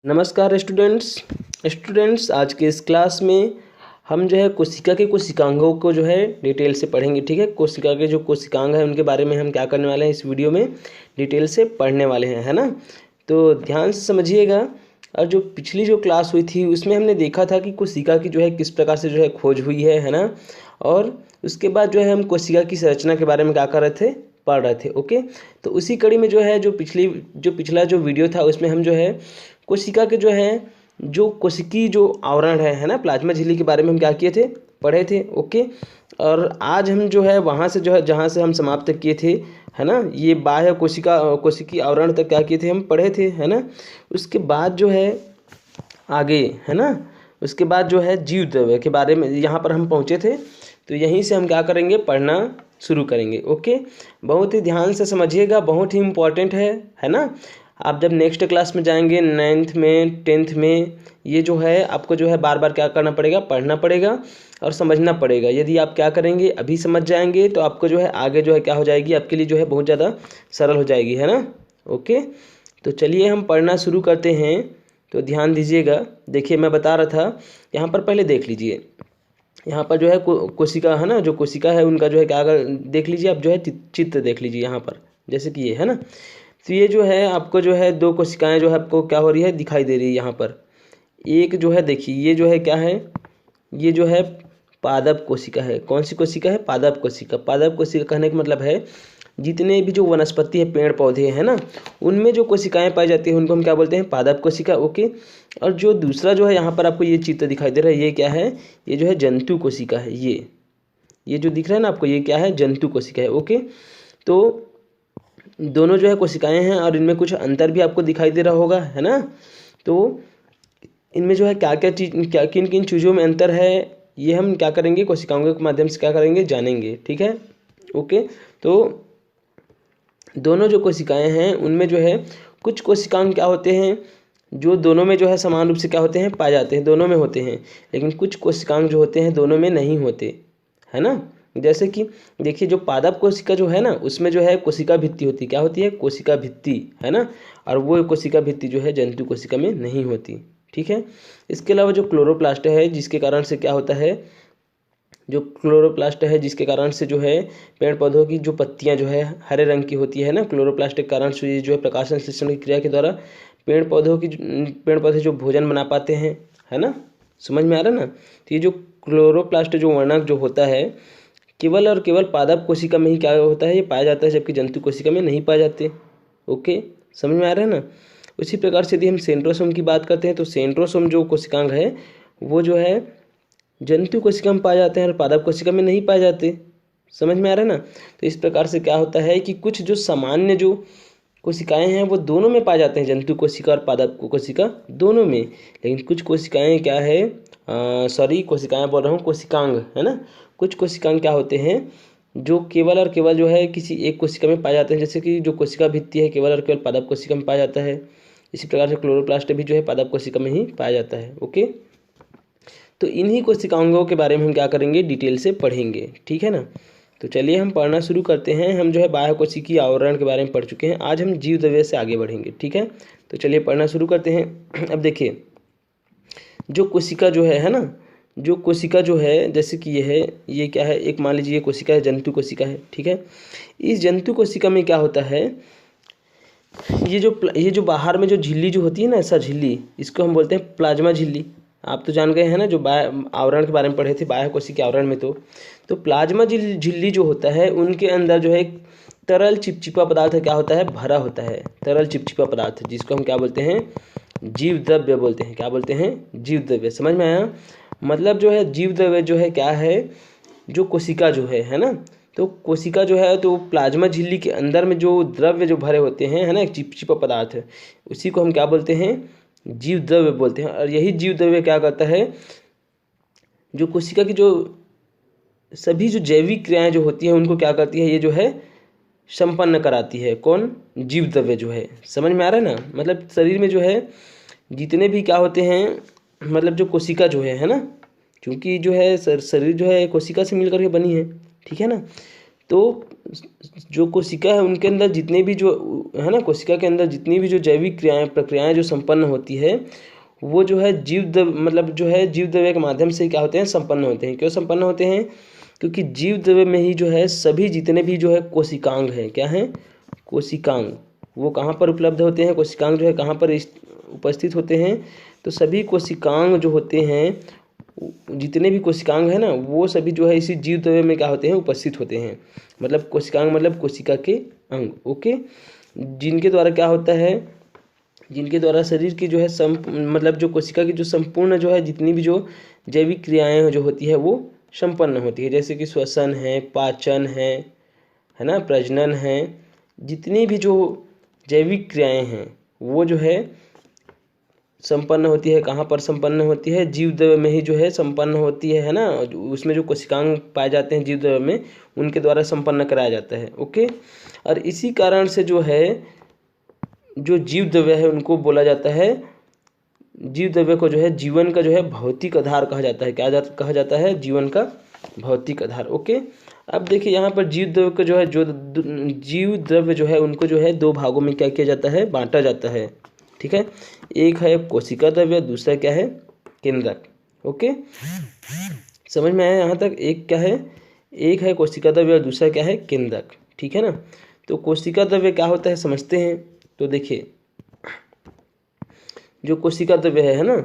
नमस्कार स्टूडेंट्स आज के इस क्लास में हम जो है कोशिका के कोशिकांगों को जो है डिटेल से पढ़ेंगे। ठीक है, कोशिका के जो कोशिकांग हैं उनके बारे में हम क्या करने वाले हैं, इस वीडियो में डिटेल से पढ़ने वाले हैं, है ना। तो ध्यान से समझिएगा। और जो पिछली जो क्लास हुई थी उसमें हमने देखा था कि कोशिका की जो है किस प्रकार से जो है खोज हुई है ना। और उसके बाद जो है हम कोशिका की संरचना के बारे में क्या कर रहे थे, पढ़ रहे थे। ओके, तो उसी कड़ी में जो है जो पिछला जो वीडियो था उसमें हम जो है कोशिका के जो है जो कोशिकी जो आवरण है ना, प्लाज्मा झिल्ली के बारे में हम क्या किए थे, पढ़े थे। ओके, और आज हम जो है वहाँ से जो है जहाँ से हम समाप्त किए थे, है ना, ये बाह्य कोशिकी आवरण तक क्या किए थे, हम पढ़े थे, है ना। उसके बाद जो है आगे, है ना, उसके बाद जो है जीव द्रव्य के बारे में यहाँ पर हम पहुँचे थे। तो यहीं से हम क्या करेंगे, पढ़ना शुरू करेंगे। ओके, बहुत ही ध्यान से समझिएगा, बहुत ही इम्पोर्टेंट है ना। आप जब नेक्स्ट क्लास में जाएंगे 9th में 10th में, ये जो है आपको जो है बार बार क्या करना पड़ेगा, पढ़ना पड़ेगा और समझना पड़ेगा। यदि आप क्या करेंगे, अभी समझ जाएंगे तो आपको जो है आगे जो है क्या हो जाएगी, आपके लिए जो है बहुत ज़्यादा सरल हो जाएगी, है ना। ओके, तो चलिए हम पढ़ना शुरू करते हैं। तो ध्यान दीजिएगा। देखिए मैं बता रहा था, यहाँ पर पहले देख लीजिए। यहाँ पर जो है कोशिका है ना, जो कोशिका है उनका जो है क्या, अगर देख लीजिए आप जो है चित्र देख लीजिए यहाँ पर, जैसे कि ये है ना। तो ये जो है आपको जो है दो कोशिकाएं जो है आपको क्या हो रही है, दिखाई दे रही है यहाँ पर। एक जो है देखिए, ये जो है क्या है, ये जो है पादप कोशिका है। कौन सी कोशिका है, पादप कोशिका। पादप कोशिका कहने का मतलब है जितने भी जो वनस्पति है, पेड़ पौधे हैं ना, उनमें जो कोशिकाएं पाई जाती हैं उनको हम क्या बोलते हैं, पादप कोशिका। ओके, और जो दूसरा जो है यहाँ पर आपको ये चित्र दिखाई दे रहा है, ये क्या है, ये जो है जंतु कोशिका है। ये जो दिख रहा है ना आपको, ये क्या है, जंतु कोशिका है। ओके, तो दोनों जो है कोशिकाएं हैं और इनमें कुछ अंतर भी आपको दिखाई दे रहा होगा, है ना। तो इनमें जो है क्या क्या चीज, क्या किन किन चीज़ों में अंतर है, ये हम क्या करेंगे, कोशिकाओं के माध्यम से क्या करेंगे, जानेंगे। ठीक है। ओके, तो दोनों जो कोशिकाएं हैं उनमें जो है कुछ कोशिकांग क्या होते हैं, जो दोनों में जो है समान रूप से क्या होते हैं, पाए जाते हैं, दोनों में होते हैं। लेकिन कुछ कोशिकांग जो होते हैं दोनों में नहीं होते, है ना। जैसे कि देखिए, जो पादप कोशिका जो है ना, उसमें जो है कोशिका भित्ति होती, क्या होती है, कोशिका भित्ति, है ना। और वो कोशिका भित्ति जो है जंतु कोशिका में नहीं होती। ठीक है। इसके अलावा जो क्लोरोप्लास्ट है, जिसके कारण से क्या होता है, जो क्लोरोप्लास्ट है जिसके कारण से जो है पेड़ पौधों की जो पत्तियां जो है हरे रंग की होती है ना, क्लोरोप्लास्ट के कारण से जो है प्रकाश संश्लेषण की क्रिया के द्वारा पेड़ पौधे जो भोजन बना पाते हैं, है ना। समझ में आ रहा है ना। तो ये जो क्लोरोप्लास्ट जो वर्णक जो होता है, केवल और केवल पादप कोशिका में ही क्या होता है, ये पाया जाता है, जबकि जंतु कोशिका में नहीं पाए जाते। ओके, समझ में आ रहा है ना। उसी प्रकार से यदि हम सेंट्रोसोम की बात करते हैं, तो सेंट्रोसोम जो कोशिकांग है वो जो है जंतु कोशिका में पाए जाते हैं और पादप कोशिका में नहीं पाए जाते। समझ में आ रहा है ना। तो इस प्रकार से क्या होता है कि कुछ जो सामान्य जो कोशिकाएं हैं वो दोनों में पाए जाते हैं, जंतु कोशिका और पादप कोशिका दोनों में। लेकिन कुछ कोशिकाएं क्या है, कोशिकाएं बोल रहा हूँ, कोशिकांग, है ना। कुछ कोशिकांग क्या होते हैं जो केवल और केवल जो है किसी एक कोशिका में पाए जाते हैं, जैसे कि जो कोशिका भित्ति है केवल और केवल पादप कोशिका में पाया जाता है। इसी प्रकार से क्लोरोप्लास्ट भी जो है पादप कोशिका में ही पाया जाता है। ओके, तो इन्हीं कोशिकांगों के बारे में हम क्या करेंगे, डिटेल से पढ़ेंगे। ठीक है ना। तो चलिए हम पढ़ना शुरू करते हैं। हम जो है बाह्य कोशिकीय आवरण के बारे में पढ़ चुके हैं, आज हम जीव द्रव्य से आगे बढ़ेंगे। ठीक है, तो चलिए पढ़ना शुरू करते हैं। अब देखिए, जो कोशिका जो है ना, जो कोशिका जो है, जैसे कि ये क्या है, एक मान लीजिए ये कोशिका है, जंतु कोशिका है। ठीक है। इस जंतु कोशिका में क्या होता है, ये जो बाहर में जो झिल्ली जो होती है ना, ऐसा झिल्ली, इसको हम बोलते हैं प्लाज्मा झिल्ली। आप तो जान गए हैं ना, जो आवरण के बारे में पढ़े थे बाह्य कोशिकीय आवरण में। तो प्लाज्मा झिल्ली जो होता है उनके अंदर जो है एक तरल चिपचिपा पदार्थ क्या होता है, भरा होता है। तरल चिपचिपा पदार्थ जिसको हम क्या बोलते हैं, जीव द्रव्य बोलते हैं। क्या बोलते हैं, जीव द्रव्य। समझ में आया। मतलब जो है जीव द्रव्य जो है क्या है, जो कोशिका जो है ना। तो कोशिका जो है, तो प्लाज्मा झिल्ली के अंदर में जो द्रव्य जो भरे होते हैं, है ना, एक चिपचिपा पदार्थ है, उसी को हम क्या बोलते हैं, जीव द्रव्य बोलते हैं। और यही जीव द्रव्य क्या करता है, जो कोशिका की जो सभी जो जैविक क्रियाएं जो होती हैं उनको क्या करती है, ये जो है संपन्न कराती है। कौन, जीव द्रव्य जो है। समझ में आ रहा है ना। मतलब शरीर में जो है जितने भी क्या होते हैं, मतलब जो कोशिका जो है ना, क्योंकि जो है शरीर जो है कोशिका से मिलकर के बनी है। ठीक है ना। तो जो कोशिका है उनके अंदर जितने भी जो है ना, कोशिका के अंदर जितनी भी जो जैविक प्रक्रियाएं जो संपन्न होती है वो जो है मतलब जो है जीव द्रव्य के माध्यम से क्या होते हैं, संपन्न होते हैं। क्यों संपन्न होते हैं? क्योंकि जीव द्रव्य में ही जो है सभी जितने भी जो है कोशिकांग हैं, क्या हैं, कोशिकांग, वो कहाँ पर उपलब्ध होते हैं, कोशिकांग जो है कहाँ पर उपस्थित होते हैं? तो सभी कोशिकांग जो होते हैं, जितने भी कोशिकांग है ना, वो सभी जो है इसी जीव द्रव्य में क्या होते हैं, उपस्थित होते हैं। मतलब कोशिकांग मतलब कोशिका के अंग, ओके, जिनके द्वारा क्या होता है, जिनके द्वारा शरीर की जो है मतलब जो कोशिका की जो संपूर्ण जो है जितनी भी जो जैविक क्रियाएं जो होती है वो संपन्न होती है। जैसे कि श्वसन है, पाचन है ना, प्रजनन है, जितनी भी जो जैविक क्रियाएं हैं वो जो है संपन्न होती है। कहाँ पर संपन्न होती है? जीव द्रव्य में ही जो है संपन्न होती है ना। उसमें जो कोशिकांग पाए जाते हैं जीव द्रव्य में, उनके द्वारा संपन्न कराया जाता है, ओके। और इसी कारण से जो है जो जीव द्रव्य है उनको बोला जाता है, जीव द्रव्य को जो है जीवन का जो है भौतिक आधार कहा जाता है। क्या कहा जाता है? जीवन का भौतिक आधार, ओके। अब देखिए यहाँ पर जीव द्रव्य को जो है जीव द्रव्य जो है उनको जो है दो भागों में क्या किया जाता है, बांटा जाता है, ठीक है। एक है कोशिका द्रव्य, दूसरा क्या है, केंद्रक, ओके। समझ में आया यहाँ तक? एक क्या है, एक है कोशिका द्रव्य और दूसरा क्या है, केंद्रक, ठीक है ना। तो कोशिका द्रव्य क्या होता है समझते हैं। तो देखिए जो कोशिका द्रव्य है ना,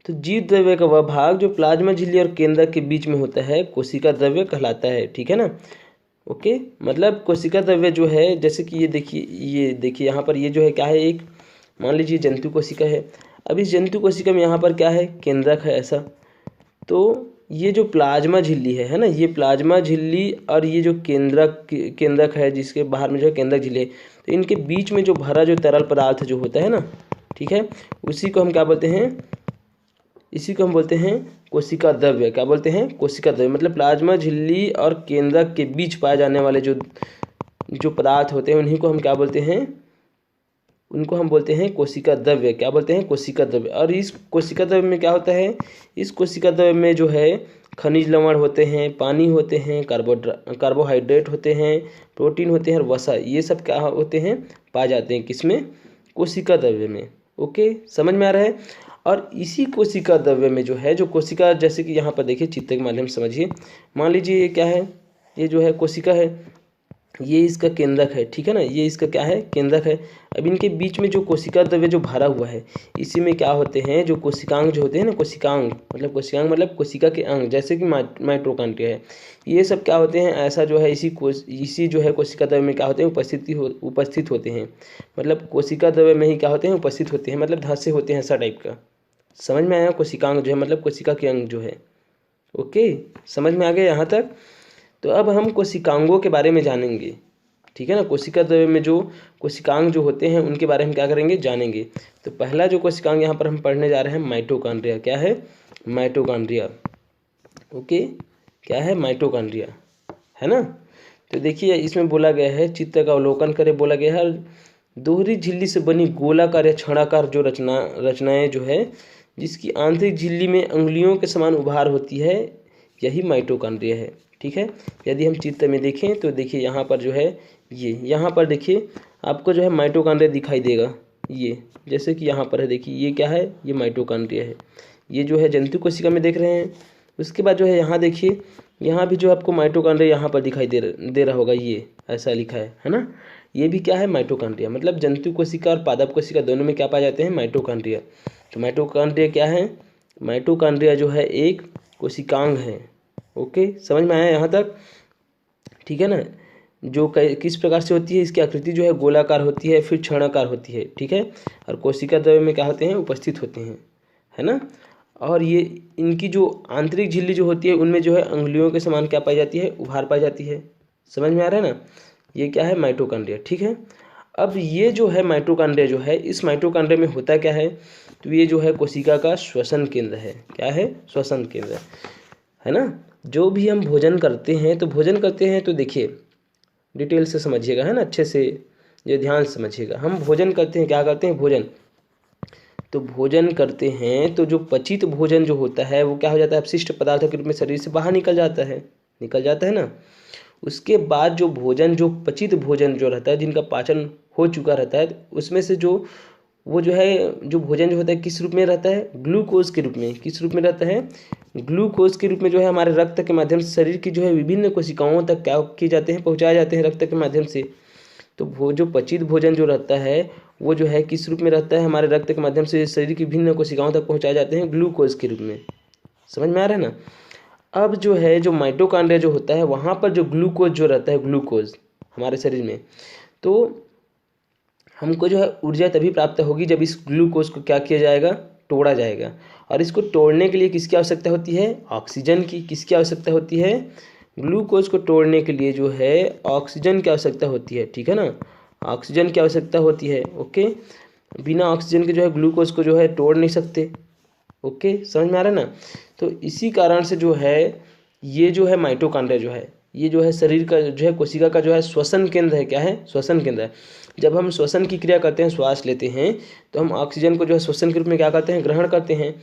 तो जीव द्रव्य का वह भाग जो प्लाज्मा झिल्ली और केंद्रक के बीच में होता है कोशिका द्रव्य कहलाता है, ठीक है ना, ओके। मतलब कोशिका द्रव्य जो है, जैसे कि ये देखिए यहाँ पर ये जो है क्या है, एक मान लीजिए जंतु कोशिका है। अब इस जंतु कोशिका में यहाँ पर क्या है, केंद्रक है ऐसा। तो ये जो प्लाज्मा झिल्ली है ना, ये प्लाज्मा झिल्ली और ये जो केंद्रक है जिसके बाहर में जो है केंद्रक झिल्ली है, तो इनके बीच में जो भरा जो तरल पदार्थ जो होता है ना, ठीक है, उसी को हम क्या बोलते हैं, इसी को हम बोलते हैं कोशिका द्रव्य। क्या बोलते हैं? कोशिका द्रव्य। मतलब प्लाज्मा झिल्ली और केंद्रक के बीच पाए जाने वाले जो पदार्थ होते हैं उन्हीं को हम क्या बोलते हैं, उनको हम बोलते हैं कोशिका द्रव्य। क्या बोलते हैं? कोशिका द्रव्य। और इस कोशिका द्रव्य में क्या होता है, इस कोशिका द्रव्य में जो है खनिज लवण होते हैं, पानी होते हैं, कार्बोहाइड्रेट होते हैं, प्रोटीन होते हैं और वसा, ये सब क्या होते हैं, पाए जाते हैं किसमें, कोशिका द्रव्य में, ओके। समझ में आ रहा है? और इसी कोशिका द्रव्य में जो है, जो कोशिका, जैसे कि यहाँ पर देखिए चित्र के माध्यम से समझिए। मान लीजिए ये क्या है, ये जो है कोशिका है, ये इसका केंद्रक है, ठीक है ना, ये इसका क्या है, केंद्रक है। अब इनके बीच में जो कोशिका द्रव्य जो भरा हुआ है, इसी में क्या होते हैं, जो कोशिकांग जो होते हैं ना, कोशिकांग मतलब कोशिका के अंग, जैसे कि माइटोकॉन्ड्रिया है, ये सब क्या होते हैं, ऐसा जो है इसी जो है कोशिका द्रव्य में क्या होते हैं, उपस्थित होते हैं। मतलब कोशिका द्रव्य में ही क्या होते हैं, उपस्थित होते हैं, मतलब धंसे होते हैं ऐसा टाइप का। समझ में आया? कोशिकांग जो है मतलब कोशिका के अंग जो है, ओके। समझ में आ गया यहाँ तक? तो अब हम कोशिकांगों के बारे में जानेंगे, ठीक है ना। कोशिका द्रव्य में जो कोशिकांग जो होते हैं उनके बारे में क्या करेंगे, जानेंगे। तो पहला जो कोशिकांग यहाँ पर हम पढ़ने जा रहे हैं, माइटोकॉन्ड्रिया। क्या है? Mitochondria, okay. क्या है? माइटोकॉन्ड्रिया, है ना। तो देखिए इसमें बोला गया है, चित्र का अवलोकन करें, बोला गया है दोहरी झिल्ली से बनी गोलाकार या छड़ाकार जो रचनाएं जो है, जिसकी आंतरिक झिल्ली में अंगुलियों के समान उभार होती है, यही माइटोकॉन्ड्रिया है, ठीक है। यदि हम चित्र में देखें तो देखिए यहाँ पर जो है, ये यहाँ पर देखिए आपको जो है माइटोकॉन्ड्रिया दिखाई देगा, ये जैसे कि यहाँ पर है, देखिए ये क्या है, ये माइटोकॉन्ड्रिया है, ये जो है जंतु कोशिका में देख रहे हैं। उसके बाद जो है यहाँ देखिए, यहाँ भी जो आपको माइटोकॉन्ड्रिया यहाँ पर दिखाई दे रहा होगा, ये ऐसा लिखा है ना। ये भी क्या है, माइटोकॉन्ड्रिया। मतलब जंतु कोशिका और पादप कोशिका दोनों में क्या पाए जाते हैं, माइटोकॉन्ड्रिया। तो माइटोकॉन्ड्रिया क्या है, माइटोकॉन्ड्रिया जो है एक कोशिकांग है, ओके। समझ में आया यहाँ तक? ठीक है ना। जो किस प्रकार से होती है, इसकी आकृति जो है गोलाकार होती है, फिर छर्णाकार होती है, ठीक है। और कोशिका द्रव्य में क्या होते हैं, उपस्थित होते हैं, है ना। और ये इनकी जो आंतरिक झिल्ली जो होती है उनमें जो है अंगुलियों के समान क्या पाई जाती है, उभार पाई जाती है। समझ में आ रहा है ना। ये क्या है, माइटोकॉन्ड्रिया, ठीक है। अब ये जो है माइटोकॉन्ड्रिया जो है, इस माइटोकॉन्ड्रिया में होता क्या है, तो ये जो है कोशिका का श्वसन केंद्र है। क्या है, श्वसन केंद्र है ना। जो भी हम भोजन करते हैं तो देखिए डिटेल से समझिएगा, है ना, अच्छे से ये ध्यान से समझिएगा। हम भोजन करते हैं, क्या करते हैं, भोजन करते हैं तो जो पचित भोजन जो होता है वो क्या हो जाता है, अपशिष्ट पदार्थों के रूप में शरीर से बाहर निकल जाता है ना। उसके बाद जो भोजन, जो पचित भोजन जो रहता है, जिनका पाचन हो चुका रहता है, उसमें से जो वो जो है, जो भोजन जो होता है किस रूप में रहता है, ग्लूकोज के रूप में। किस रूप में रहता है, ग्लूकोज के रूप में जो है हमारे रक्त के माध्यम से शरीर की जो है विभिन्न कोशिकाओं तक क्या किए जाते हैं, पहुँचाए जाते हैं रक्त के माध्यम से। तो वो जो पचित भोजन जो रहता है वो जो है किस रूप में रहता है, हमारे रक्त के माध्यम से शरीर की विभिन्न कोशिकाओं तक पहुँचाए जाते हैं ग्लूकोज के रूप में। समझ में आ रहा है ना। अब जो है जो माइटोकॉन्ड्रिया जो होता है वहाँ पर जो ग्लूकोज जो रहता है, ग्लूकोज हमारे शरीर में, तो हमको जो है ऊर्जा तभी प्राप्त होगी जब इस ग्लूकोज को क्या किया जाएगा, तोड़ा जाएगा। और इसको तोड़ने के लिए किसकी आवश्यकता होती है, ऑक्सीजन की। किसकी आवश्यकता होती है, ग्लूकोज को तोड़ने के लिए जो है ऑक्सीजन की आवश्यकता होती है, ठीक है ना, ऑक्सीजन की आवश्यकता होती है। ओके, बिना ऑक्सीजन के जो है ग्लूकोज को जो है तोड़ नहीं सकते। ओके, समझ में आ रहा है ना। तो इसी कारण से जो है ये जो है माइटोकॉन्ड्रिया जो है, ये जो है शरीर का जो है कोशिका का जो है श्वसन केंद्र है। क्या है, श्वसन केंद्र है। जब हम श्वसन की क्रिया करते हैं, श्वास लेते हैं, तो हम ऑक्सीजन को जो है श्वसन के रूप में क्या करते हैं, ग्रहण करते हैं।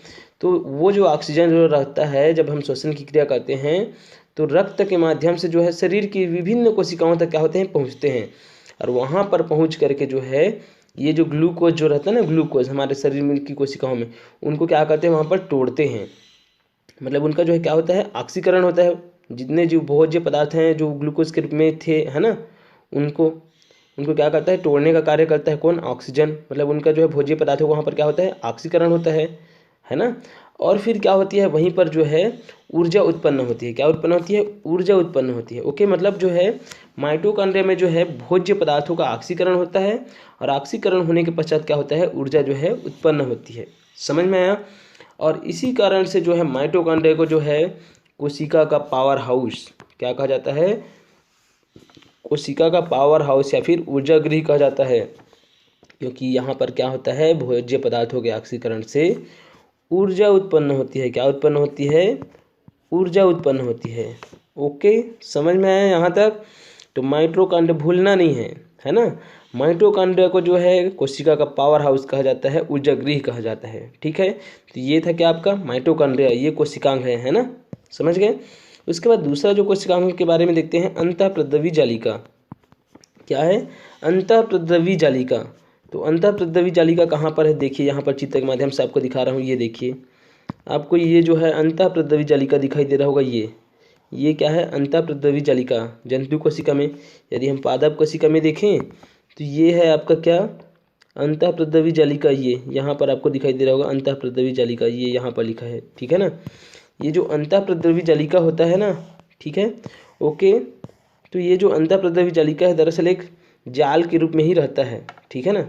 तो वो जो ऑक्सीजन जो रहता है, जब हम श्वसन की क्रिया करते हैं तो रक्त के माध्यम से जो है शरीर की विभिन्न कोशिकाओं तक क्या होते हैं, पहुँचते हैं। और वहाँ पर पहुँच करके जो है ये जो ग्लूकोज जो रहता है ना, ग्लूकोज हमारे शरीर में की कोशिकाओं में, उनको क्या करते हैं, वहाँ पर तोड़ते हैं। मतलब उनका जो है क्या होता है, ऑक्सीकरण होता है। जितने जो भोज्य पदार्थ हैं जो ग्लूकोज के रूप में थे, है ना, उनको क्या करता है, तोड़ने का कार्य करता है कौन, ऑक्सीजन। मतलब उनका जो है भोज्य पदार्थ वहाँ पर क्या होता है, ऑक्सीकरण होता है ना। और फिर क्या होती है, वहीं पर जो है ऊर्जा उत्पन्न होती है। क्या उत्पन्न होती है, ऊर्जा उत्पन्न होती है। ओके, मतलब जो है माइटोकॉन्ड्रिया में जो है भोज्य पदार्थों का ऑक्सीकरण होता है, और ऑक्सीकरण होने के पश्चात क्या होता है, ऊर्जा जो है उत्पन्न होती है। समझ में आया। और इसी कारण से जो है माइटोकॉन्ड्रिया को जो है कोशिका का पावर हाउस क्या कहा जाता है, कोशिका का पावर हाउस या फिर ऊर्जा गृह कहा जाता है। क्योंकि यहाँ पर क्या होता है, भोज्य पदार्थों के ऑक्सीकरण से ऊर्जा उत्पन्न होती है। क्या उत्पन्न होती है, ऊर्जा उत्पन्न होती है। ओके, समझ में आया यहाँ तक। तो माइटोकॉन्ड्रिया भूलना नहीं है ना। माइटोकॉन्ड्रिया को जो है कोशिका का पावर हाउस कहा जाता है, ऊर्जा गृह कहा जाता है। ठीक है, तो ये था क्या आपका माइटोकॉन्ड्रिया, ये कोशिकांग है ना, समझ गए। उसके बाद दूसरा जो कोशिकांग के बारे में देखते हैं, अंतःप्रद्रवी जालिका। क्या है, अंतःप्रद्रवी जालिका। तो अंतःप्रद्रवी जालिका कहाँ पर है, देखिए यहाँ पर चित्र के माध्यम से आपको दिखा रहा हूँ। ये देखिए, आपको ये जो है अंतःप्रद्रवी जालिका दिखाई दे रहा होगा। ये क्या है, अंतःप्रद्रवी जालिका जंतु कोशिका में। यदि हम पादप कोशिका में देखें तो ये है आपका क्या, अंतःप्रद्रवी जालिका। ये यहाँ पर आपको दिखाई दे रहा होगा अंतःप्रद्रवी जालिका, ये यहाँ पर लिखा है, ठीक है ना। ये जो अंतःप्रद्रवी जालिका होता है ना, ठीक है, ओके। तो ये जो अंतःप्रद्रवी जालिका है दरअसल एक जाल के रूप में ही रहता है, ठीक है ना।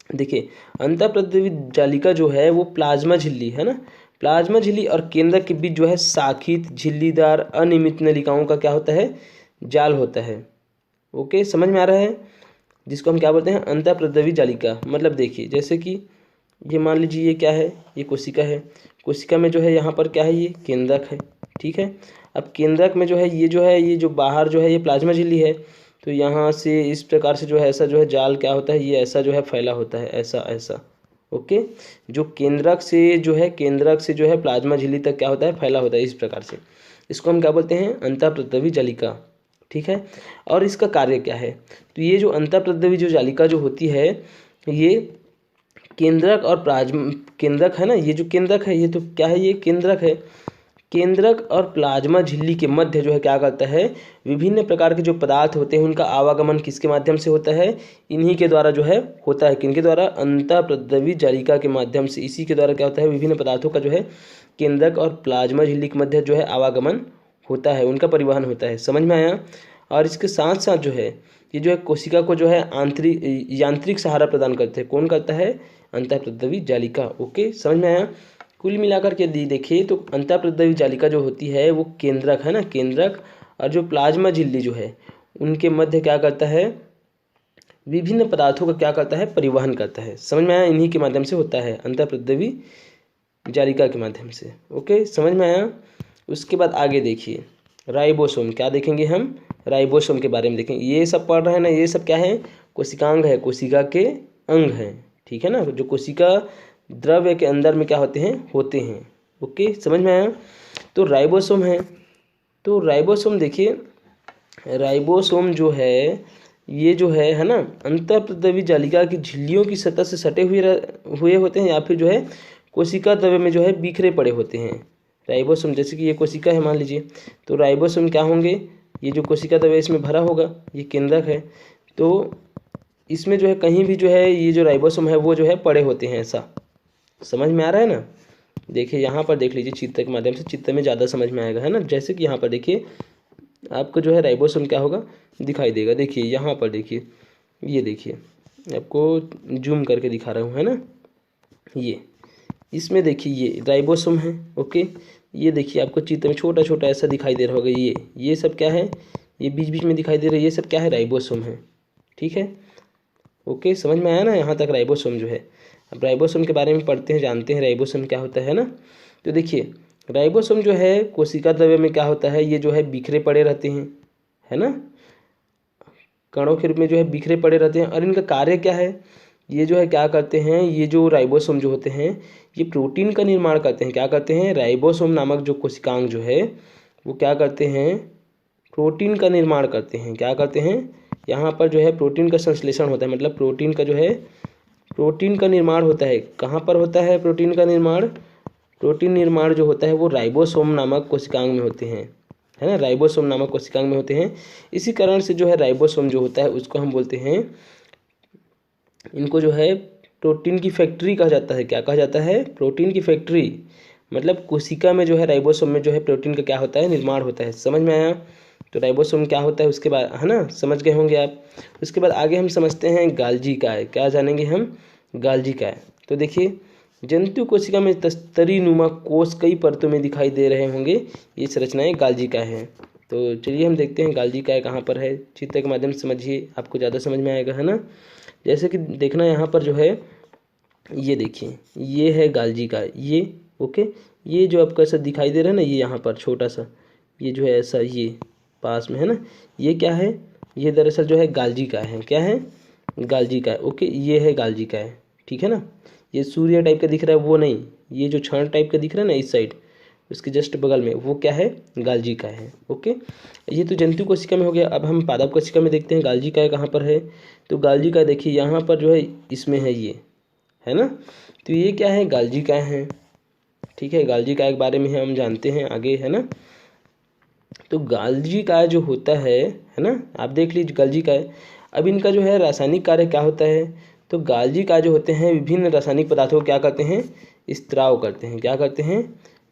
देखिए अंतःप्रद्रवी जालिका जो है वो प्लाज्मा झिल्ली है ना, प्लाज्मा झिल्ली और केंद्रक के बीच जो है शाखित झिल्लीदार अनियमित नलिकाओं का क्या होता है, जाल होता है। ओके, समझ में आ रहा है, जिसको हम क्या बोलते हैं, अंतःप्रद्रवी जालिका। मतलब देखिए जैसे कि ये मान लीजिए ये क्या है, ये कोशिका है। कोशिका में जो है यहाँ पर क्या है, ये केंद्रक है, ठीक है। अब केंद्रक में जो है ये जो बाहर जो है ये प्लाज्मा झिल्ली है। तो यहाँ से इस प्रकार से जो है ऐसा जो है जाल क्या होता है, ये ऐसा जो है फैला होता है, ऐसा। ओके, जो केंद्रक से जो है प्लाज्मा झिल्ली तक क्या होता है, फैला होता है इस प्रकार से। इसको हम क्या बोलते हैं, अंतःप्रद्रवी जालिका, ठीक है। और इसका कार्य क्या है, तो ये जो अंतःप्रद्रवी जो जालिका जो होती है, ये केंद्रक और केंद्रक है ना, ये जो केंद्रक है ये तो क्या है, ये केंद्रक है। केंद्रक और प्लाज्मा झिल्ली के मध्य जो है क्या करता है, विभिन्न प्रकार के जो पदार्थ होते हैं उनका आवागमन किसके माध्यम से होता है, इन्हीं के द्वारा जो है होता है। किनके द्वारा, अंतःप्रद्रवी जालिका के माध्यम से। इसी के द्वारा क्या होता है, विभिन्न पदार्थों का जो है केंद्रक और प्लाज्मा झिल्ली के मध्य जो है आवागमन होता है, उनका परिवहन होता है। समझ में आया। और इसके साथ साथ जो है ये जो है कोशिका को जो है यांत्रिक सहारा प्रदान करते हैं। कौन करता है, अंतःप्रद्रवी जालिका। ओके, समझ में आया। कुल मिलाकर के देखिए तो अंतःप्रद्रवी जालिका जो होती है वो केंद्रक है ना, केंद्रक और जो प्लाज्मा झिल्ली जो है उनके मध्य क्या करता है, विभिन्न पदार्थों का क्या करता है, परिवहन करता है। समझ में आया, इन्हीं के माध्यम से होता है, अंतःप्रद्रवी जालिका के माध्यम से। ओके, समझ में आया। उसके बाद आगे देखिए राइबोसोम। क्या देखेंगे हम, राइबोसोम के बारे में देखेंगे। ये सब पढ़ रहे हैं ना, ये सब क्या है, कोशिकांग है, कोशिका के अंग हैं, ठीक है ना, जो कोशिका द्रव्य के अंदर में क्या होते हैं। ओके, समझ में आया। तो राइबोसोम है, तो राइबोसोम देखिए राइबोसोम जो है ये जो है ना, अंतःप्रद्रवी जालिका की झिल्लियों की सतह से सटे हुए होते हैं या फिर जो है कोशिका द्रव्य में जो है बिखरे पड़े होते हैं। राइबोसोम जैसे कि ये कोशिका है मान लीजिए, तो राइबोसोम क्या होंगे, ये जो कोशिका द्रव्य इसमें भरा होगा, ये केंद्रक है, तो इसमें जो है कहीं भी जो है ये जो राइबोसोम है वो जो है पड़े होते हैं। ऐसा समझ में आ रहा है ना। देखिए यहाँ पर देख लीजिए चित्र के माध्यम से, चित्र में ज़्यादा समझ में आएगा है ना। जैसे कि यहाँ पर देखिए आपको जो है राइबोसोम क्या होगा दिखाई देगा। देखिए यहाँ पर देखिए, ये देखिए आपको जूम करके दिखा रहा हूँ है ना, ये इसमें देखिए ये राइबोसोम है। ओके, ये देखिए आपको चित्र में छोटा छोटा ऐसा दिखाई दे रहा होगा, ये सब क्या है, ये बीच बीच में दिखाई दे रहा है, ये सब क्या है, राइबोसोम है। ठीक है, ओके समझ में आया ना यहाँ तक राइबोसोम जो है। अब राइबोसोम के बारे में पढ़ते हैं, जानते हैं राइबोसोम क्या होता है ना। तो देखिए राइबोसोम जो है कोशिका द्रव्य में क्या होता है, ये जो है बिखरे पड़े रहते हैं है ना, कणों के रूप में जो है बिखरे पड़े रहते हैं। और इनका कार्य क्या है, ये जो है क्या करते हैं, ये जो राइबोसोम जो होते हैं ये प्रोटीन का निर्माण करते हैं। क्या करते हैं, राइबोसोम नामक जो कोशिकांग जो है वो क्या करते हैं, प्रोटीन का निर्माण करते हैं। क्या करते हैं, यहाँ पर जो है प्रोटीन का संश्लेषण होता है, मतलब प्रोटीन का जो है प्रोटीन का निर्माण होता है। कहाँ पर होता है प्रोटीन का निर्माण, प्रोटीन निर्माण जो होता है वो राइबोसोम नामक कोशिकांग में होते हैं है ना, राइबोसोम नामक कोशिकांग में होते हैं। इसी कारण से जो है राइबोसोम जो होता है उसको हम बोलते हैं, इनको जो है प्रोटीन की फैक्ट्री कहा जाता है। क्या कहा जाता है, प्रोटीन की फैक्ट्री। मतलब कोशिका में जो है राइबोसोम में जो है प्रोटीन का क्या होता है, निर्माण होता है। समझ में आया। तो राइबोसोम क्या होता है उसके बाद है ना, समझ गए होंगे आप। उसके बाद आगे हम समझते हैं गाल्जी काय। क्या जानेंगे हम, गाल्जी काय। तो देखिए जंतु कोशिका में तस्तरी नुमा कोष कई परतों में दिखाई दे रहे होंगे, ये संरचनाएं गाल्जी काय हैं। तो चलिए हम देखते हैं गाल्जी काय कहाँ पर है, चित्र के माध्यम से समझिए, आपको ज़्यादा समझ में आएगा है ना। जैसे कि देखना यहाँ पर जो है, ये देखिए ये है गाल्जी काय, ये ओके, ये जो आपका ऐसा दिखाई दे रहा है ना, ये यहाँ पर छोटा सा ये जो है ऐसा ये पास में है ना, ये क्या है, ये दरअसल जो है गाल्जी काय है। क्या है, गाल्जी काय। ओके, ये है गाल्जी काय। ठीक है ना, ये सूर्य टाइप का दिख रहा है वो नहीं, ये जो क्षण टाइप का दिख रहा है ना इस साइड, उसके जस्ट बगल में वो क्या है, गाल्जी काय है। ओके, ये तो जंतु कोशिका में हो गया। अब हम पादप कोशिका में देखते हैं गाल्जी काय कहाँ पर है। तो गाल्जी काय देखिए यहाँ पर जो है इसमें है, ये है ना, तो ये क्या है, गाल्जी काय है। ठीक है, गाल्जी काय के बारे में हम जानते हैं आगे है ना। तो गाल्जी काय जो होता है ना, आप देख लीजिए गाल्जी काय। अब इनका जो है रासायनिक कार्य क्या होता है, तो गाल्जी काय जो होते हैं विभिन्न रासायनिक पदार्थों को क्या करते हैं, स्त्राव करते हैं। क्या करते हैं,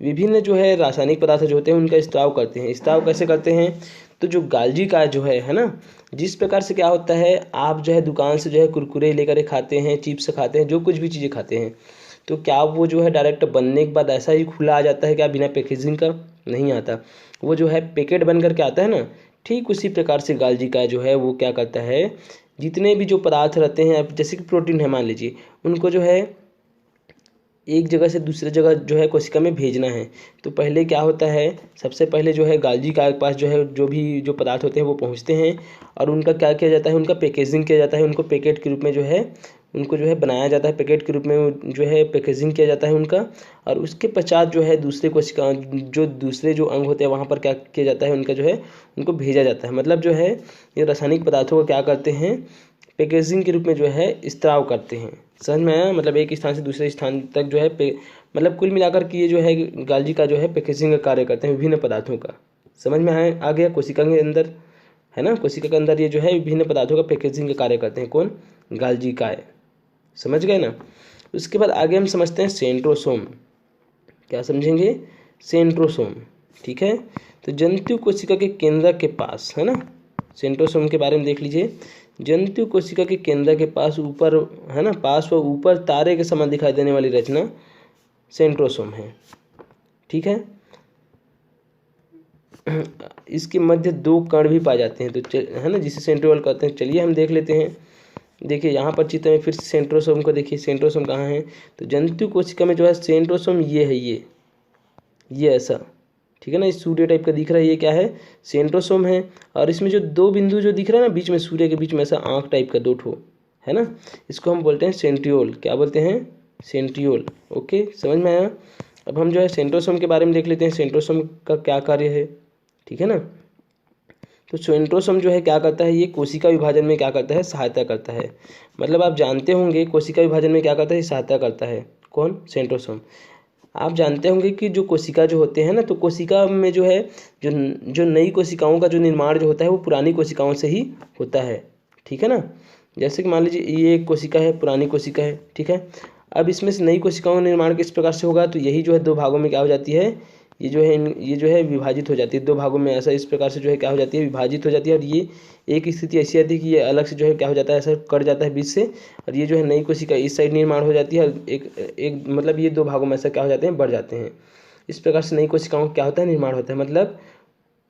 विभिन्न जो है रासायनिक पदार्थ जो होते हैं उनका स्त्राव करते हैं। स्त्राव कैसे करते हैं, तो जो गाल्जी काय जो है ना, जिस प्रकार से क्या होता है, आप जो है दुकान से जो है कुरकुरे लेकर खाते हैं, चिप्स खाते हैं, जो कुछ भी चीज़ें खाते हैं, तो क्या वो जो है डायरेक्ट बनने के बाद ऐसा ही खुला आ जाता है क्या, बिना पैकेजिंग का नहीं आता, वो जो है पैकेट बन करके आता है ना। ठीक उसी प्रकार से गाल्जी काय जो है वो क्या करता है, जितने भी जो पदार्थ रहते हैं, जैसे कि प्रोटीन है मान लीजिए, उनको जो है एक जगह से दूसरे जगह जो है कोशिका में भेजना है। तो पहले क्या होता है, सबसे पहले जो है गाल्जी काय के पास जो है जो भी जो पदार्थ होते हैं वो पहुंचते हैं, और उनका क्या किया जाता है, उनका पैकेजिंग किया जाता है, उनको पैकेट के रूप में जो है उनको जो है बनाया जाता है, पैकेट के रूप में जो है पैकेजिंग किया जाता है उनका। और उसके पश्चात जो है दूसरे कोशिका जो दूसरे जो अंग होते हैं वहाँ पर क्या किया जाता है, उनका जो है उनको भेजा जाता है। मतलब जो है ये रासायनिक पदार्थों को क्या करते हैं, पैकेजिंग के रूप में जो है स्त्राव करते हैं। समझ में आया, मतलब एक स्थान से दूसरे स्थान तक जो है मतलब कुल मिलाकर के ये जो है गाल्जी का जो है पैकेजिंग का कार्य करते हैं विभिन्न पदार्थों का। समझ में आ गया, कोशिका के अंदर है ना, कोशिका के अंदर ये जो है विभिन्न पदार्थों का पैकेजिंग का कार्य करते हैं। कौन, गाल्जी काय। समझ गए ना। उसके बाद आगे हम समझते हैं सेंट्रोसोम। क्या समझेंगे, सेंट्रोसोम। ठीक है, तो जंतु कोशिका के केंद्र के पास है ना, सेंट्रोसोम के बारे में देख लीजिए। जंतु कोशिका के केंद्र के पास ऊपर है ना, पास व ऊपर तारे के समान दिखाई देने वाली रचना सेंट्रोसोम है। ठीक है, इसके मध्य दो कण भी पाए जाते हैं, तो है ना, जिसे सेंट्रियोल कहते हैं। चलिए हम देख लेते हैं। देखिए यहाँ पर चित्र में फिर सेंट्रोसोम को देखिए, सेंट्रोसोम कहाँ है, तो जंतु कोशिका में जो है सेंट्रोसोम ये है, ये ऐसा। ठीक है ना, इस सूर्य टाइप का दिख रहा है, ये क्या है, सेंट्रोसोम है। और इसमें जो दो बिंदु जो दिख रहा है ना बीच में, सूर्य के बीच में ऐसा आँख टाइप का दो ठो है ना, इसको हम बोलते हैं सेंट्रियोल। क्या बोलते हैं, सेंट्रियोल। ओके, समझ में आया। अब हम जो है सेंट्रोसोम के बारे में देख लेते हैं, सेंट्रोसोम का क्या कार्य है। ठीक है ना, तो सेंट्रोसोम जो है क्या करता है, ये कोशिका विभाजन में क्या करता है, सहायता करता है। मतलब आप जानते होंगे कोशिका विभाजन में क्या करता है, सहायता करता है। कौन? सेंट्रोसोम। आप जानते होंगे कि जो कोशिका जो होते हैं ना, तो कोशिका में जो है जो जो नई कोशिकाओं का जो निर्माण जो होता है वो पुरानी कोशिकाओं से ही होता है। ठीक है ना। जैसे कि मान लीजिए ये एक कोशिका है, पुरानी कोशिका है, ठीक है। अब इसमें से नई कोशिकाओं का निर्माण किस प्रकार से होगा, तो यही जो है दो भागों में क्या हो जाती है, ये जो है विभाजित हो जाती है दो भागों में। ऐसा इस प्रकार से जो है क्या हो जाती है, विभाजित हो जाती है। और ये एक स्थिति ऐसी आती है कि ये अलग से जो है क्या हो जाता है, ऐसा कट जाता है बीच से। और ये जो है नई कोशिका इस साइड निर्माण हो जाती है, और एक मतलब ये दो भागों में ऐसा क्या हो जाते हैं, बढ़ जाते हैं। इस प्रकार से नई कोशिकाओं का क्या होता है, निर्माण होता है। मतलब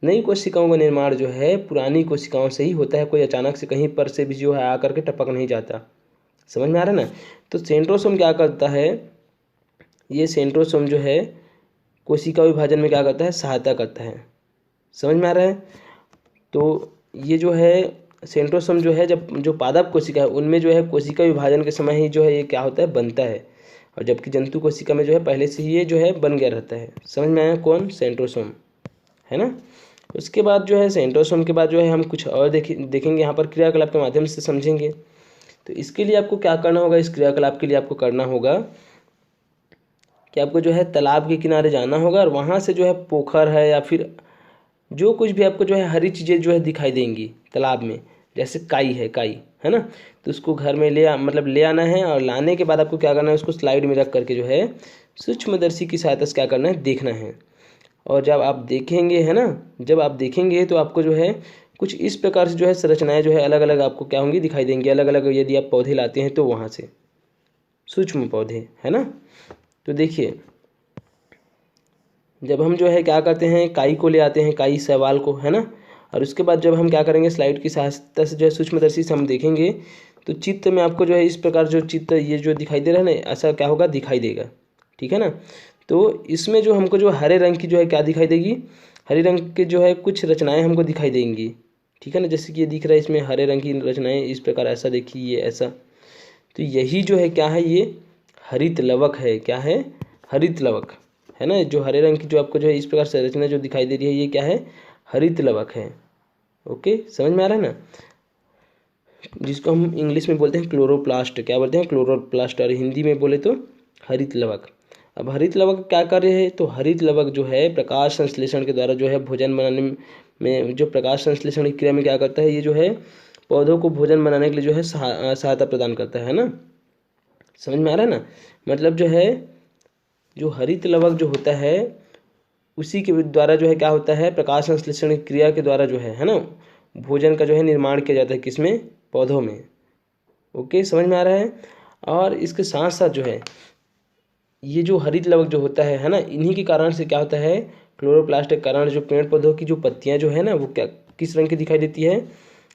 नई कोशिकाओं का निर्माण जो है पुरानी कोशिकाओं से ही होता है, कोई अचानक से कहीं पर से भी जो है आकर के टपक नहीं जाता। समझ में आ रहा है ना। तो सेंट्रोसोम क्या करता है, ये सेंट्रोसोम जो है कोशिका विभाजन में क्या करता है, सहायता करता है। समझ में आ रहा है। तो ये जो है सेंट्रोसोम जो है, जब जो पादप कोशिका है उनमें जो है कोशिका विभाजन के समय ही जो है ये क्या होता है, बनता है। और जबकि जंतु कोशिका में जो है पहले से ही ये जो है बन गया रहता है। समझ में आया, कौन? सेंट्रोसोम, है ना। उसके बाद जो है सेंट्रोसोम के बाद जो है हम कुछ और देखेंगे यहाँ पर, क्रियाकलाप के माध्यम से समझेंगे। तो इसके लिए आपको क्या करना होगा, इस क्रियाकलाप के लिए आपको करना होगा कि आपको जो है तालाब के किनारे जाना होगा, और वहाँ से जो है पोखर है या फिर जो कुछ भी आपको जो है हरी चीज़ें जो है दिखाई देंगी तालाब में, जैसे काई है ना। तो उसको घर में मतलब ले आना है, और लाने के बाद आपको क्या करना है, उसको स्लाइड में रख करके जो है सूक्ष्मदर्शी की सहायता से क्या करना है, देखना है। और जब आप देखेंगे, है ना, जब आप देखेंगे तो आपको जो है कुछ इस प्रकार से जो है संरचनाएं जो है अलग अलग आपको क्या होंगी, दिखाई देंगी अलग अलग। यदि आप पौधे लाते हैं तो वहाँ से सूक्ष्म पौधे, है ना। तो देखिए जब हम जो है क्या करते हैं, काई को ले आते हैं, काई शैवाल को, है ना। और उसके बाद जब हम क्या करेंगे, स्लाइड की सहायता से जो है सूक्ष्मदर्शी से हम देखेंगे तो चित्र में आपको जो है इस प्रकार जो चित्र ये जो दिखाई दे रहा है ना, ऐसा क्या होगा, दिखाई देगा। ठीक है ना। तो इसमें जो हमको जो हरे रंग की जो है क्या दिखाई देगी, हरे रंग के जो है कुछ रचनाएं हमको दिखाई देंगी। ठीक है ना। जैसे कि ये दिख रहा है, इसमें हरे रंग की रचनाएं इस प्रकार, ऐसा देखिए ये ऐसा। तो यही जो है क्या है, ये हरित लवक है। क्या है, हरित लवक, है ना। जो हरे रंग की जो आपको जो है इस प्रकार संरचना जो दिखाई दे रही है, ये क्या है, हरित लवक है। ओके, समझ में आ रहा है ना। जिसको हम इंग्लिश में बोलते हैं क्लोरोप्लास्ट। क्या बोलते हैं, क्लोरोप्लास्ट। और हिंदी में बोले तो हरित लवक। अब हरित लवक क्या कर रहे हैं, तो हरित लवक जो है प्रकाश संश्लेषण के द्वारा जो है भोजन बनाने में, जो प्रकाश संश्लेषण की क्रिया में क्या करता है, ये जो है पौधों को भोजन बनाने के लिए जो है सहायता प्रदान करता है ना। समझ में आ रहा है ना। मतलब जो है जो हरित लवक जो होता है उसी के द्वारा जो है क्या होता है, प्रकाश संश्लेषण क्रिया के द्वारा जो है ना, भोजन का जो है निर्माण किया जाता है, किसमें, पौधों में। ओके, समझ में आ रहा है। और इसके साथ साथ जो है ये जो हरित लवक जो होता है ना, इन्हीं के कारण से क्या होता है, क्लोरोप्लास्ट के कारण जो पेड़ पौधों की जो पत्तियां जो है ना, वो क्या किस रंग की दिखाई देती है,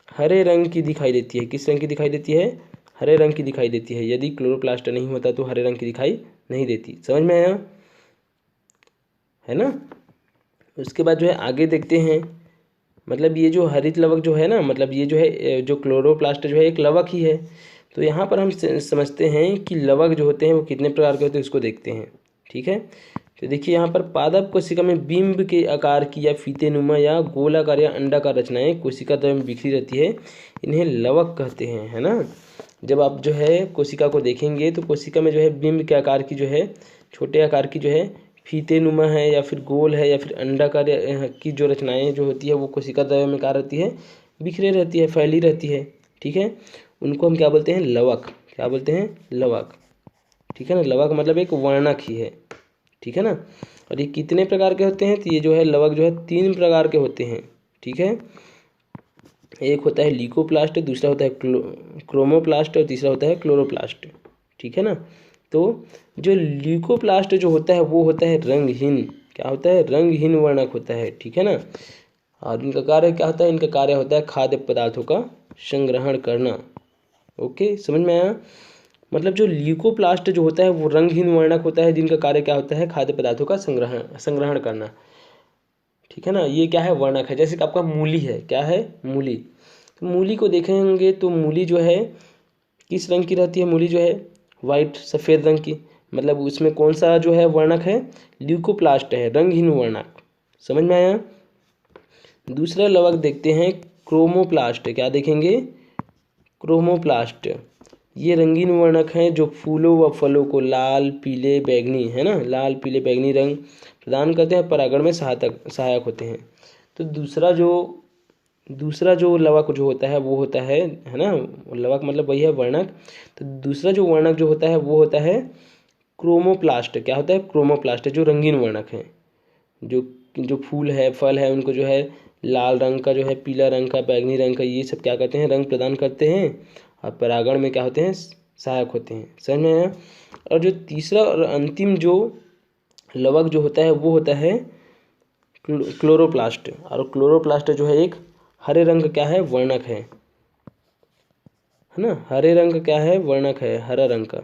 हरे रंग की दिखाई देती है। किस रंग की दिखाई देती है, हरे रंग की दिखाई देती है। यदि क्लोरोप्लास्ट नहीं होता तो हरे रंग की दिखाई नहीं देती। समझ में आया, है ना। उसके बाद जो है आगे देखते हैं। मतलब ये जो हरित लवक जो है ना, मतलब ये जो है जो क्लोरोप्लास्ट जो है एक लवक ही है। तो यहाँ पर हम समझते हैं कि लवक जो होते हैं वो कितने प्रकार के होते हैं, उसको देखते हैं। ठीक है। तो देखिए यहाँ पर पादप कोशिका में बिंब के आकार की या फीतेनुमा या गोलाकार या अंडाकार रचनाएं कोशिका द्वय में बिखरी रहती है, इन्हें लवक कहते हैं, है ना। जब आप जो है कोशिका को देखेंगे तो कोशिका में जो है बिंब के आकार की जो है, छोटे आकार की जो है फीतेनुमा है या फिर गोल है या फिर अंडाकार की जो रचनाएं जो होती है वो कोशिका द्वय में क्या रहती है, बिखरे रहती है, फैली रहती है। ठीक है। उनको हम क्या बोलते हैं, लवक। क्या बोलते हैं, लवक। ठीक है ना। लवक मतलब एक वर्णक ही है। ठीक है ना। और ये कितने प्रकार के होते हैं, तो ये जो है लवक जो है 3 प्रकार के होते हैं। ठीक है। एक होता है ल्यूकोप्लास्ट, दूसरा होता है क्रोमोप्लास्ट, और तीसरा होता है क्लोरोप्लास्ट। ठीक है ना। तो जो ल्यूकोप्लास्ट जो होता है वो होता है रंगहीन। क्या होता है, रंगहीन वर्णक होता है। ठीक है ना। और इनका कार्य क्या होता है, इनका कार्य होता है खाद्य पदार्थों का संग्रहण करना। ओके, समझ में आया। मतलब जो ल्यूकोप्लास्ट जो होता है वो रंगहीन वर्णक होता है, जिनका कार्य क्या होता है, खाद्य पदार्थों का संग्रहण करना। ठीक है ना। ये क्या है, वर्णक है। जैसे कि आपका मूली है, क्या है, मूली। तो मूली को देखेंगे तो मूली जो है किस रंग की रहती है, मूली जो है वाइट, सफ़ेद रंग की। मतलब उसमें कौन सा जो है वर्णक है, ल्यूकोप्लास्ट है, रंगहीन वर्णक। समझ में आया। दूसरा लवक देखते हैं क्रोमोप्लास्ट। क्या देखेंगे? क्रोमोप्लास्ट। ये रंगीन वर्णक हैं जो फूलों व फलों को लाल पीले बैंगनी, है ना, लाल पीले बैंगनी रंग प्रदान करते हैं, परागण में सहायक होते हैं। तो दूसरा जो लवक जो होता है वो होता है ना, लवक मतलब वही है वर्णक। तो दूसरा जो वर्णक जो होता है वो होता है क्रोमोप्लास्ट। क्या होता है? क्रोमोप्लास्ट, जो रंगीन वर्णक है, जो जो फूल है फल है उनको जो है लाल रंग का, जो है पीला रंग का, बैंगनी रंग का, ये सब क्या करते हैं? रंग प्रदान करते हैं और परागण में क्या होते हैं? सहायक होते हैं। समझ में आया? और जो तीसरा और अंतिम जो लवक जो होता है वो होता है क्लोरोप्लास्ट। और क्लोरोप्लास्ट जो है एक हरे रंग क्या है? वर्णक है ना, हरे रंग क्या है? वर्णक है, हरा रंग का।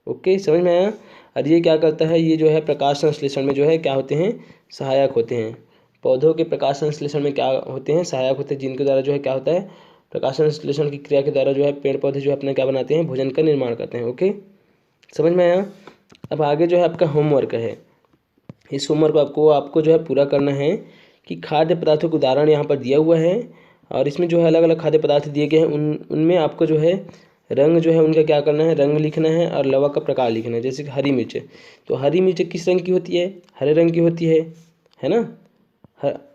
ओके, समझ में आया? और ये क्या करता है? ये जो है प्रकाश संश्लेषण में जो है क्या होते हैं? सहायक होते हैं। पौधों के प्रकाश संश्लेषण में क्या होते हैं? सहायक होते हैं, जिनके द्वारा जो है क्या होता है? प्रकाश संश्लेषण की क्रिया के द्वारा जो है पेड़ पौधे जो है अपना क्या बनाते हैं? भोजन का निर्माण करते हैं। ओके, समझ में आया? अब आगे जो है आपका होमवर्क है। इस होमवर्क आपको जो है पूरा करना है कि खाद्य पदार्थों के उदाहरण यहाँ पर दिया हुआ है और इसमें जो है अलग अलग खाद्य पदार्थ दिए गए हैं, उनमें आपको जो है रंग जो है उनका क्या करना है? रंग लिखना है और लवक का प्रकार लिखना है। जैसे कि हरी मिर्च, तो हरी मिर्च किस रंग की होती है? हरे रंग की होती है ना,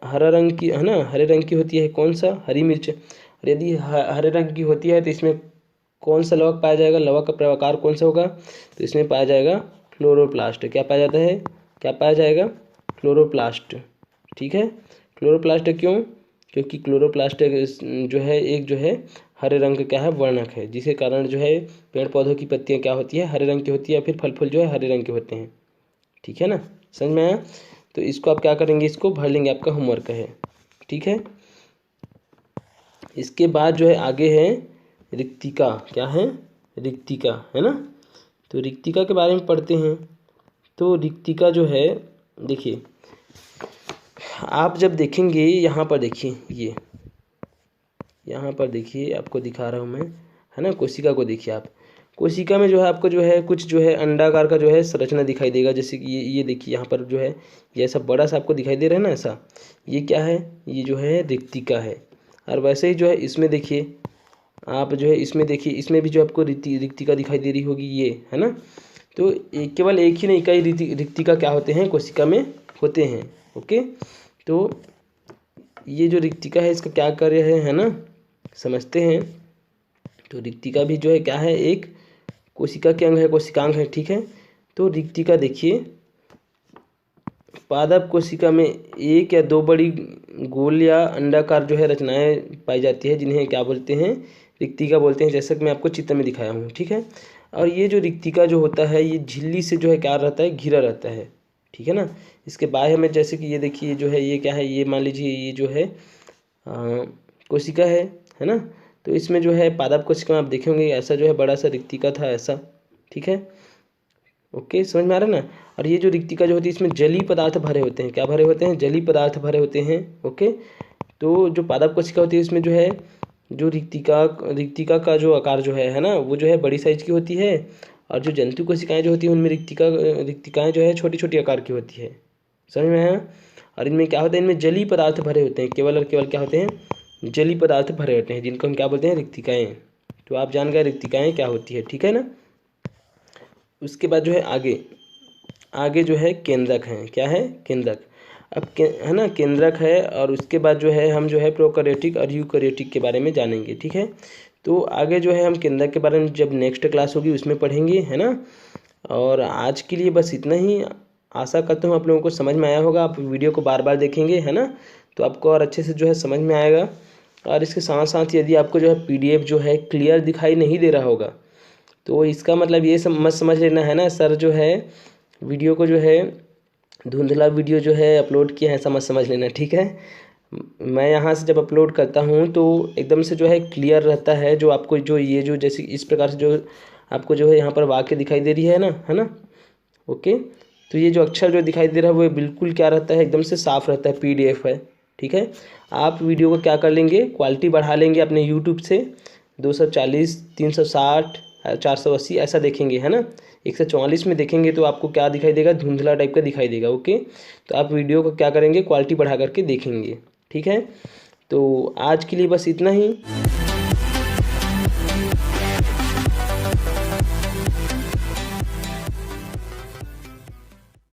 हरा रंग की, है ना, हरे रंग की होती है। कौन सा? हरी मिर्च। और यदि हरे रंग की होती है तो इसमें कौन सा लवक पाया जाएगा? लवक का प्रकार कौन सा होगा? तो इसमें पाया जाएगा क्लोरोप्लास्ट। क्या पाया जाता है? क्या पाया जाएगा? क्लोरोप्लास्ट। ठीक है, क्लोरोप्लास्ट क्यों? क्योंकि क्लोरोप्लास्ट जो है एक जो है हरे रंग का क्या है? वर्णक है, जिसके कारण जो है पेड़ पौधों की पत्तियां क्या होती है? हरे रंग की होती है, फिर फल फूल जो है हरे रंग के होते हैं। ठीक है ना, समझ में आया? तो इसको आप क्या करेंगे? इसको भर लेंगे, आपका होमवर्क है। ठीक है, इसके बाद जो है आगे है रिक्तिका। क्या है? रिक्तिका, है ना। तो रिक्तिका के बारे में पढ़ते हैं। तो रिक्तिका जो है, देखिए आप जब देखेंगे यहाँ पर, देखिए ये यहाँ पर देखिए, आपको दिखा रहा हूँ मैं, है ना। कोशिका को देखिए आप, कोशिका में जो है आपको जो है कुछ जो है अंडाकार का जो है संरचना दिखाई देगा। जैसे कि ये देखिए यहाँ पर जो है ये ऐसा बड़ा सा आपको दिखाई दे रहा है ना, ऐसा। ये क्या है? ये जो है रिक्तिका है। और वैसे ही जो है इसमें देखिए आप, जो है इसमें देखिए, इसमें भी जो आपको रिक्तिका दिखाई दे रही होगी, ये है ना। तो केवल एक ही नहीं, कई रिक्तिका क्या होते हैं? कोशिका में होते हैं। ओके, तो ये जो रिक्तिका है इसका क्या कार्य है ना, समझते हैं। तो रिक्तिका भी जो है क्या है? एक कोशिका के अंग है, कोशिकांग है। ठीक है, तो रिक्तिका देखिए, पादप कोशिका में एक या दो बड़ी गोल या अंडाकार जो है रचनाएं पाई जाती है, जिन्हें क्या बोलते हैं? रिक्तिका बोलते हैं, जैसा कि मैं आपको चित्र में दिखाया हूँ। ठीक है, और ये जो रिक्तिका जो होता है ये झिल्ली से जो है क्या रहता है? घिरा रहता है। ठीक है ना, इसके बाह्य में जैसे कि ये देखिए जो है ये क्या है? ये मान लीजिए ये जो है कोशिका है ना। तो इसमें जो है पादप कोशिका में आप देखेंगे ऐसा जो है बड़ा सा रिक्तिका था, ऐसा। ठीक है, ओके, समझ में आ रहा है ना। और ये जो रिक्तिका जो होती है इसमें जलीय पदार्थ भरे होते हैं। क्या भरे होते हैं? जलीय पदार्थ भरे होते हैं। ओके, तो जो पादप कोशिका होती है इसमें जो है जो रिक्तिका का जो आकार जो है ना, वो जो है बड़ी साइज की होती है। और जो जंतु कोशिकाएं जो होती हैं उनमें रिक्तिकाएं जो है छोटी छोटी आकार की होती है। समझ में आया? और इनमें क्या होता है? इनमें जलीय पदार्थ भरे होते हैं, केवल और केवल क्या होते हैं? जलीय पदार्थ भरे होते हैं, जिनको हम क्या बोलते हैं? रिक्तिकाएं। तो आप जान गए रिक्तिकाएं क्या होती है। ठीक है ना। उसके बाद जो है आगे जो है केंद्रक हैं। क्या है? केंद्रक। अब है ना, केंद्रक है। और उसके बाद जो है हम जो है प्रोकैरियोटिक और यूकैरियोटिक के बारे में जानेंगे। ठीक है, तो आगे जो है हम केंद्रक के बारे में जब नेक्स्ट क्लास होगी उसमें पढ़ेंगे, है ना। और आज के लिए बस इतना ही। आशा करता हूँ आप लोगों को समझ में आया होगा। आप वीडियो को बार बार देखेंगे, है ना, तो आपको और अच्छे से जो है समझ में आएगा। और इसके साथ साथ यदि आपको जो है PDF जो है क्लियर दिखाई नहीं दे रहा होगा, तो इसका मतलब ये मत समझ लेना, है ना, सर जो है वीडियो को जो है धुंधला वीडियो जो है अपलोड किया है, ऐसा मत समझ लेना। ठीक है, मैं यहाँ से जब अपलोड करता हूँ तो एकदम से जो है क्लियर रहता है। जो आपको जो ये जो जैसे इस प्रकार से जो आपको जो है यहाँ पर वाक्य दिखाई दे रही है ना। ओके, तो ये जो अक्षर जो दिखाई दे रहा है वो बिल्कुल क्या रहता है? एकदम से साफ रहता है, PDF है। ठीक है, आप वीडियो को क्या कर लेंगे? क्वालिटी बढ़ा लेंगे अपने यूट्यूब से 240, 360, 480 ऐसा देखेंगे, है ना। 144 में देखेंगे तो आपको क्या दिखाई देगा? धुंधला टाइप का दिखाई देगा। ओके, तो आप वीडियो को क्या करेंगे? क्वालिटी बढ़ा करके देखेंगे। ठीक है, तो आज के लिए बस इतना ही।